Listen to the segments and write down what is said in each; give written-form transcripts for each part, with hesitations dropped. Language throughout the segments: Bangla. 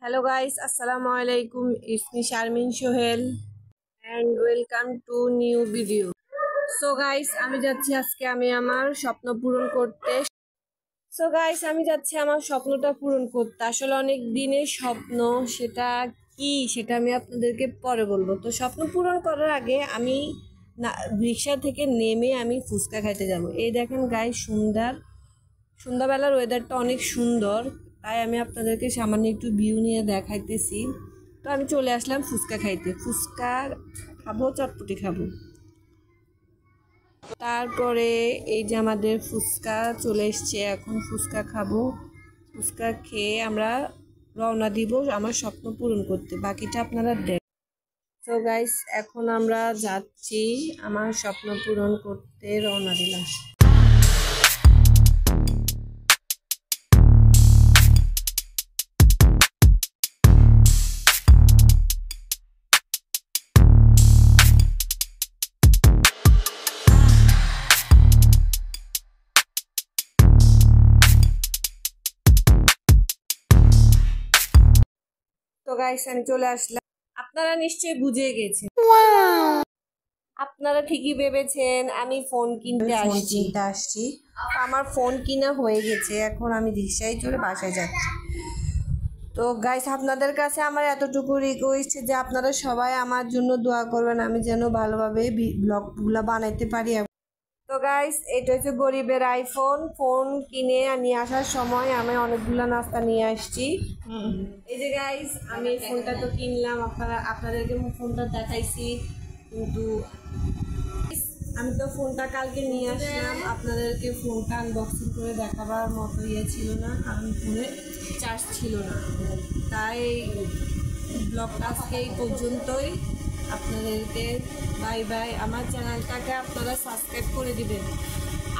Hello guys, Assalamu alaikum. It's me Sharmin Sohel and welcome to new video. So guys, আমি যাচ্ছি আজকে আমার স্বপ্ন পূরণ করতে। আমি যাচ্ছি আমার স্বপ্নটা পূরণ করতে। আসলে অনেক দিনের স্বপ্ন, সেটা কি সেটা আমি আপনাদেরকে পরে বলবো। তো স্বপ্ন পূরণ করার আগে আমি রিক্সা থেকে নেমে আমি ফুচকা খাইতে যাব। এই দেখেন গাইস, সন্ধ্যাবেলার ওয়েদারটা অনেক সুন্দর, তাই আমি আপনাদেরকে সামান্য একটু ভিউ নিয়ে দেখাইতেছি। তো আমি চলে আসলাম ফুচকা খাইতে। ফুচকা খাবো, চটপটি খাবো। তারপরে এই যে আমাদের ফুচকা চলে এসছে, এখন ফুচকা খাবো। ফুচকা খেয়ে আমরা রওনা দিব আমার স্বপ্ন পূরণ করতে। বাকিটা আপনারা দেখ। তো গাইস, এখন আমরা যাচ্ছি আমার স্বপ্ন পূরণ করতে, রওনা দিলাম। তো গাইস, আমি চলে আসলাম। আপনারা নিশ্চয়ই বুঝে গেছেন, আপনারা ঠিকই ভেবেছেন আমি ফোন কিনতে আসছি। আমার ফোন কিনা হয়ে গেছে, এখন আমি রিক্সায় চড়ে বাসায় যাচ্ছি। তো গাইস, আপনাদের কাছে আমার এতটুকু রিকোয়েস্ট যে আপনারা সবাই আমার জন্য দোয়া করবেন, আমি যেন ভালোভাবে ব্লগগুলো বানাইতে পারি। তো গাইস, এটা হচ্ছে গরিবের আইফোন। ফোন কিনে নিয়ে আসার সময় আমি অনেকগুলো নাস্তা নিয়ে আসছি। এই যে গাইস, আমি ফোনটা তো কিনলাম, আপনাদেরকে ফোনটা দেখাইছি, কিন্তু আমি তো ফোনটা কালকে নিয়ে আসলাম। আপনাদেরকে ফোনটা আনবক্সিং করে দেখাবার মতো ছিল না, কারণ ফোনে চার্জ ছিল না। তাই ব্লগটা আজকে এই পর্যন্তই। আপনাদেরকে বাই বাই। আমার চ্যানেলটাকে আপনারা সাবস্ক্রাইব করে দিবেন।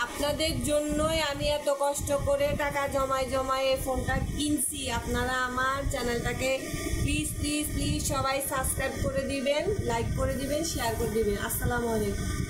আপনাদের জন্যই আমি এত কষ্ট করে টাকা জমায় এই ফোনটা কিনছি। আপনারা আমার চ্যানেলটাকে প্লিজ প্লিজ প্লিজ সবাই সাবস্ক্রাইব করে দিবেন, লাইক করে দিবেন, শেয়ার করে দিবেন। আসসালামু আলাইকুম।